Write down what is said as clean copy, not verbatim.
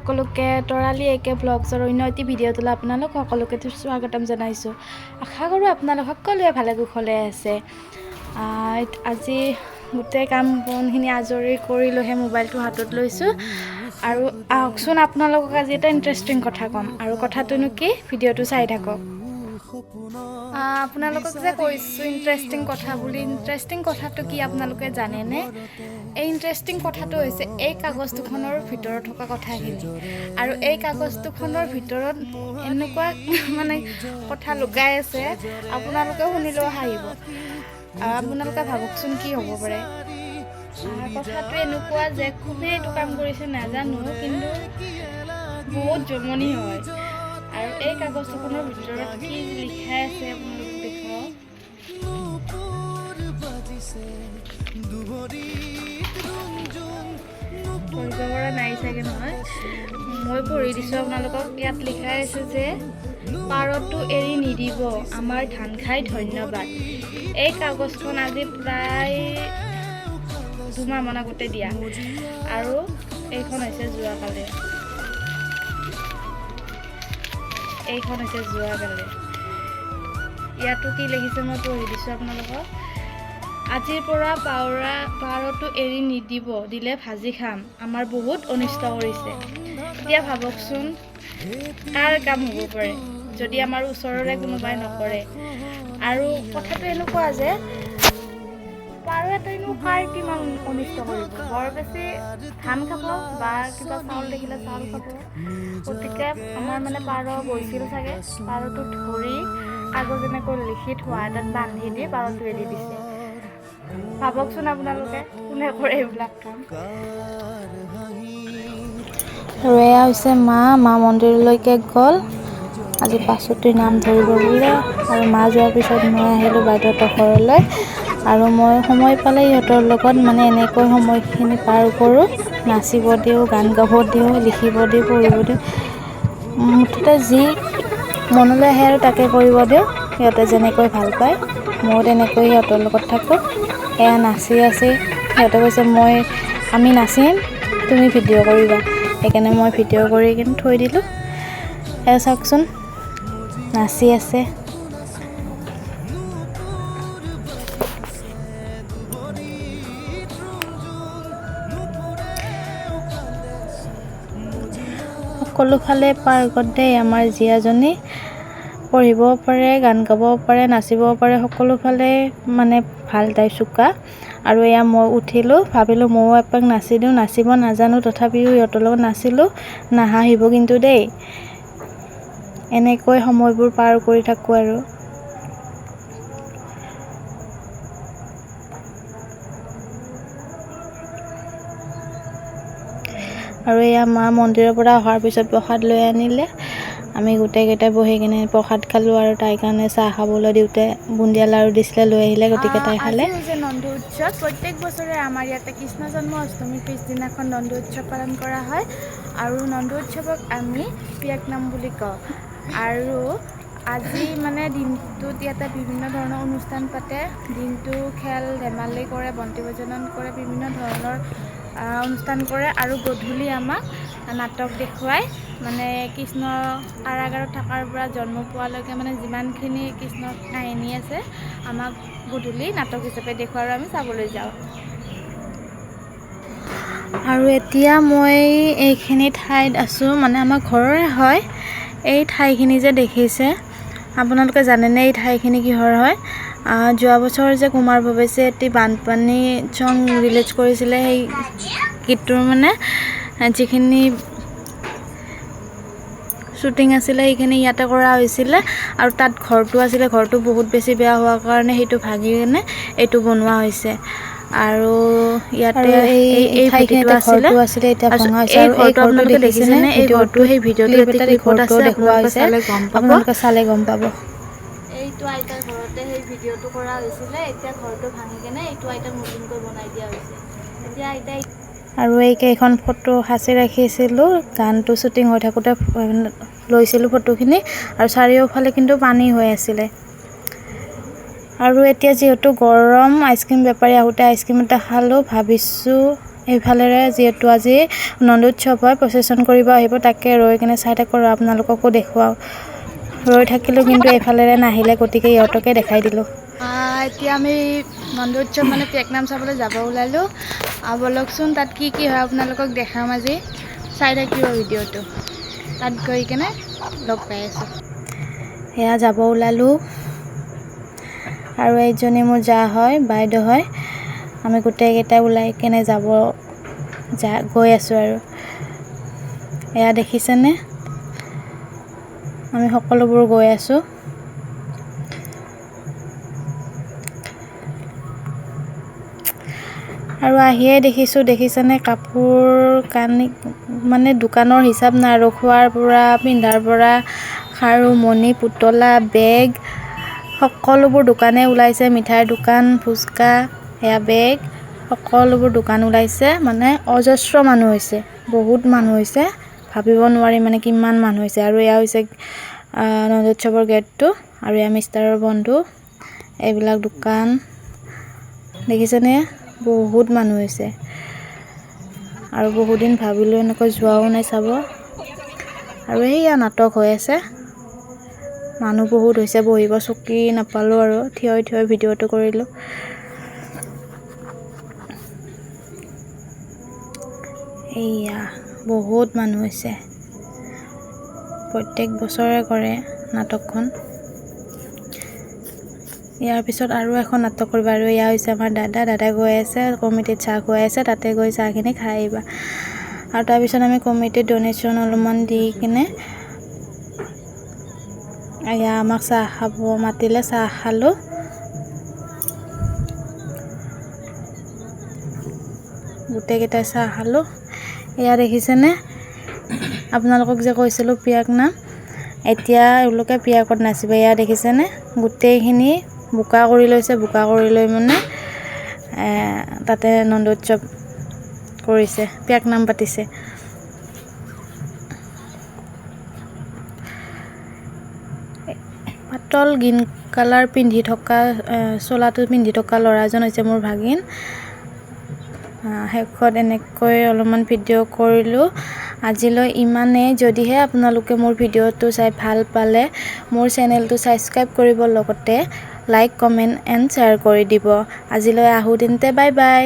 সকলোকে তৰালি একে ব্লগছৰ অন্য এটি ভিডিঅ' তোলা আপোনালোক সকলোকে স্বাগতম জনাইছোঁ। আশা কৰোঁ আপোনালোক সকলোৱে ভালে কুশলে আছে। আজি গোটেই কাম বনখিনি আজৰি কৰি লৈহে মোবাইলটো হাতত লৈছোঁ আৰু আহকচোন আপোনালোকক আজি এটা ইণ্টাৰেষ্টিং কথা ক'ম। আৰু কথাটোনো কি, ভিডিঅ'টো চাই থাকক। আপোনালোকক যে কৈছোঁ ইণ্টাৰেষ্টিং কথা বুলি, ইণ্টাৰেষ্টিং কথাটো কি আপোনালোকে জানেনে? এই ইণ্টাৰেষ্টিং কথাটো হৈছে এই কাগজ দুখনৰ ভিতৰত থকা কথাখিনি। আৰু এই কাগজ দুখনৰ ভিতৰত এনেকুৱা মানে কথা লুকাই আছে, আপোনালোকে শুনিলেও হাঁহিব। আপোনালোকে ভাবকচোন কি হ'ব পাৰে। কথাটো এনেকুৱা যে কোনে এইটো কাম কৰিছে নাজানো, কিন্তু বহুত জমনি হয়। আৰু এই কাগজ দুখনৰ ভিতৰত কি লিখা আছে আপোনালোকে দেখুৱাওক। পঢ়িব পৰা নাই চাগে নহয়, মই পঢ়ি দিছোঁ আপোনালোকক। ইয়াত লিখা আছে যে পাৰটো এৰি নিদিব, আমাৰ ধান খাই ধন্যবাদ। এই কাগজখন আজি প্ৰায় 2 মাহমান আগতে দিয়া, আৰু এইখন হৈছে যোৱাকালি। ইয়াতো কি লিখিছে মই পঢ়ি দিছোঁ আপোনালোকক। আজিৰ পৰা পাৰটো এৰি নিদিব, দিলে ভাজি খাম, আমাৰ বহুত অনিষ্ট কৰিছে। এতিয়া ভাবকচোন কাৰ কাম হ'ব পাৰে যদি আমাৰ ওচৰৰে কোনোবাই নকৰে। আৰু কথাটো এনেকুৱা যে পাৰ এটাইনো কাৰ কিমান অনিষ্ট কৰিব, বৰ বেছি ধান খাব বা কিবা চাউল দেখিলে চাউল খাব। গতিকে আমাৰ মানে পাৰ গৈছিল চাগে, পাৰটো ধৰি কাগজ এনেকৈ লিখি থোৱা এটাত বান্ধি দি পাৰটো এৰি দিছে। ভাবকচোন আপোনালোকে কোনে কৰে এইবিলাক কাম। আৰু এয়া হৈছে মা মন্দিৰলৈকে গ'ল আজি 5টি নাম ধৰিব বোলে। আৰু মা যোৱাৰ পিছত মই আহিলোঁ বাইদেউহঁতৰ ঘৰলৈ। আৰু মই সময় পালে ইহঁতৰ লগত মানে এনেকৈ সময়খিনি পাৰ কৰোঁ, নাচিব দিওঁ, গান গাব দিওঁ, লিখিব দিওঁ, পঢ়িব দিওঁ, মুঠতে যি মনলৈ আহে আৰু তাকে কৰিব দিওঁ। সিহঁতে যেনেকৈ ভাল পায় ময়ো তেনেকৈ সিহঁতৰ লগত থাকোঁ। এয়া নাচি আছে, সিহঁতে কৈছে আমি নাচিম, তুমি ভিডিঅ' কৰিবা। সেইকাৰণে মই ভিডিঅ' কৰি কিনে থৈ দিলোঁ। এয়া চাওকচোন নাচি আছে। সকলোফালে পাৰ্গত দেই আমাৰ জীয়াজনী। পঢ়িবও পাৰে, গান গাবও পাৰে, নাচিবও পাৰে, সকলোফালে মানে ভাল, তাই চোকা। আৰু এয়া মই উঠিলোঁ, ভাবিলোঁ ময়ো এপাক নাচি দিওঁ। নাচিব নাজানো, তথাপিও সিহঁতৰ লগত নাচিলোঁ। নাহাঁহিব কিন্তু দেই। এনেকৈ সময়বোৰ পাৰ কৰি থাকোঁ আৰু। আৰু এয়া মা মন্দিৰৰ পৰা অহাৰ পিছত প্ৰসাদ লৈ আনিলে। আমি গোটেইকেইটাই বহি কিনে প্ৰসাদ খালোঁ। আৰু তাইৰ কাৰণে চাহ খাবলৈ দিওঁতে বুন্দিয়া লাড়ু দিছিলে, লৈ আহিলে, গতিকে তাই খালে। আজি হৈছে নন্দু উৎসৱ। প্ৰত্যেক বছৰে আমাৰ ইয়াতে কৃষ্ণ জন্ম অষ্টমীৰ পিছদিনাখন নন্দু উৎসৱ পালন কৰা হয়। আৰু নন্দু উৎসৱক আমি পিয়াক নাম বুলি কওঁ। আৰু আজি মানে দিনটোত ইয়াতে বিভিন্ন ধৰণৰ অনুষ্ঠান পাতে। দিনটো খেল ধেমালি কৰে, বন্তি প্ৰজ্বলন কৰে, বিভিন্ন ধৰণৰ অনুষ্ঠান কৰে। আৰু গধূলি আমাক নাটক দেখুৱাই, মানে কৃষ্ণ কাৰাগাৰত থকাৰ পৰা জন্ম পোৱালৈকে মানে যিমানখিনি কৃষ্ণৰ কাহিনী আছে আমাক গধূলি নাটক হিচাপে দেখুৱাই, আৰু আমি চাবলৈ যাওঁ। আৰু এতিয়া মই এইখিনি ঠাইত আছোঁ, মানে আমাৰ ঘৰৰে হয়। এই ঠাইখিনি যে দেখিছে, আপোনালোকে জানেনে এই ঠাইখিনি কিহৰ হয়? যোৱা বছৰ যে কুমাৰ ভৱেশে এটি বানপানী চং ৰিলিজ কৰিছিলে, সেই গীতটোৰ মানে যিখিনি শ্বুটিং আছিলে সেইখিনি ইয়াতে কৰা হৈছিলে। আৰু তাত ঘৰটো আছিলে, ঘৰটো বহুত বেছি বেয়া হোৱাৰ কাৰণে সেইটো ভাঙি কিনে এইটো বনোৱা হৈছে। আৰু ইয়াতে এই ঠাইখিনিতে ঘৰটো আছিলে, এতিয়া ভঙা হৈছে। আৰু এই ঘৰটো দেখিছেনে? এই ঘৰটো সেই ভিডিঅ'টো এটা ক্লিপত আছে, আপোনালোকে চালে গম পাব। এইটো আইতাৰ ঘৰতে সেই ভিডিঅ'টো কৰা হৈছিলে। এতিয়া ঘৰটো ভাঙি কেনে এইটো আইতাক নতুনকৈ বনাই দিয়া হৈছে। এতিয়া আইতাই আৰু এইকেইখন ফটো সাঁচি ৰাখিছিলোঁ, গানটো শ্বুটিং হৈ থাকোঁতে লৈছিলোঁ ফটোখিনি। আৰু চাৰিওফালে কিন্তু পানী হৈ আছিলে। আৰু এতিয়া যিহেতু গৰম, আইচক্ৰীম বেপাৰী আহোঁতে আইচক্ৰীম এটা খালোঁ। ভাবিছোঁ এইফালেৰে যিহেতু আজি নন্দু উৎসৱ হয়, প্ৰচেছন কৰিব আহিব, তাকে ৰৈ কিনে চাই থাকোঁ আৰু আপোনালোককো দেখুৱাওঁ। ৰৈ থাকিলোঁ কিন্তু এইফালেৰে নাহিলে, গতিকে ইহঁতকে দেখাই দিলোঁ। এতিয়া আমি নন্দু উৎসৱ মানে পিয়াক নাম চাবলৈ যাব ওলালোঁ। ব'লকচোন তাত কি কি হয় আপোনালোকক দেখাম আজি, চাই থাকিব ভিডিঅ'টো। তাত গৈ কেনে লগ পাই আছোঁ। সেয়া যাব ওলালোঁ আৰু এইজনী মোৰ জা হয়, বাইদেউ হয়। আমি গোটেইকেইটা ওলাই কেনে গৈ আছোঁ আৰু। এয়া দেখিছেনে, আমি সকলোবোৰ গৈ আছোঁ। আৰু আহিয়ে দেখিছেনে কাপোৰ কানি মানে দোকানৰ হিচাপ নাই আৰু, খোৱাৰ পৰা পিন্ধাৰ পৰা খাৰু মণি পুতলা বেগ সকলোবোৰ দোকানে ওলাইছে। মিঠাইৰ দোকান, ফুচকা, এয়া বেগ, সকলোবোৰ দোকান ওলাইছে। মানে অজস্ৰ মানুহ হৈছে, বহুত মানুহ হৈছে, ভাবিব নোৱাৰি মানে কিমান মানুহ হৈছে। আৰু এয়া হৈছে নন্দু উৎসৱৰ গেটটো, আৰু এয়া মিষ্টাৰৰ বন্ধু। এইবিলাক দোকান দেখিছেনে, বহুত মানুহ হৈছে। আৰু বহুদিন ভাবিলোঁ এনেকৈ যোৱাও নাই চাব। আৰু এইয়া নাটক হৈ আছে, মানুহ বহুত হৈছে, বহিব চকী নাপালোঁ আৰু থিয় ভিডিঅ'টো কৰিলোঁ। এইয়া বহুত মানুহ হৈছে, প্ৰত্যেক বছৰে কৰে নাটকখন। ইয়াৰ পিছত আৰু এখন নাটক কৰিব। আৰু এয়া হৈছে আমাৰ দাদাই গৈ আছে কমিটিত চাহ খুৱাই আছে, তাতে গৈ চাহখিনি খাই আহিবা। আৰু তাৰপিছত আমি কমিটিত ডনেশ্যন অলপমান দি কিনে এয়া আমাক চাহ খাব মাতিলে, চাহ খালোঁ। গোটেইকেইটাই চাহ খালোঁ। এয়া দেখিছেনে, আপোনালোকক যে কৈছিলোঁ পিয়াক নাম, এতিয়া এওঁলোকে পিয়াকত নাচিব। এয়া দেখিছেনে, গোটেইখিনি বোকা কৰি লৈছে, বোকা কৰি লৈ মানে তাতে নন্দু উৎসৱ কৰিছে, পিয়াক নাম পাতিছে। পাতল গ্ৰীণ কালাৰ পিন্ধি থকা চোলাটো পিন্ধি থকা ল'ৰাজন হৈছে মোৰ ভাগিন। শেষত এনেকৈ অলপমান ভিডিঅ' কৰিলোঁ। আজিলৈ ইমানেই। যদিহে আপোনালোকে মোৰ ভিডিঅ'টো চাই ভাল পালে মোৰ চেনেলটো ছাবস্ক্ৰাইব কৰিব, লগতে লাইক কমেণ্ট এণ্ড শ্বেয়াৰ কৰি দিব। আজিলৈ আহোঁ তেন্তে, বাই বাই।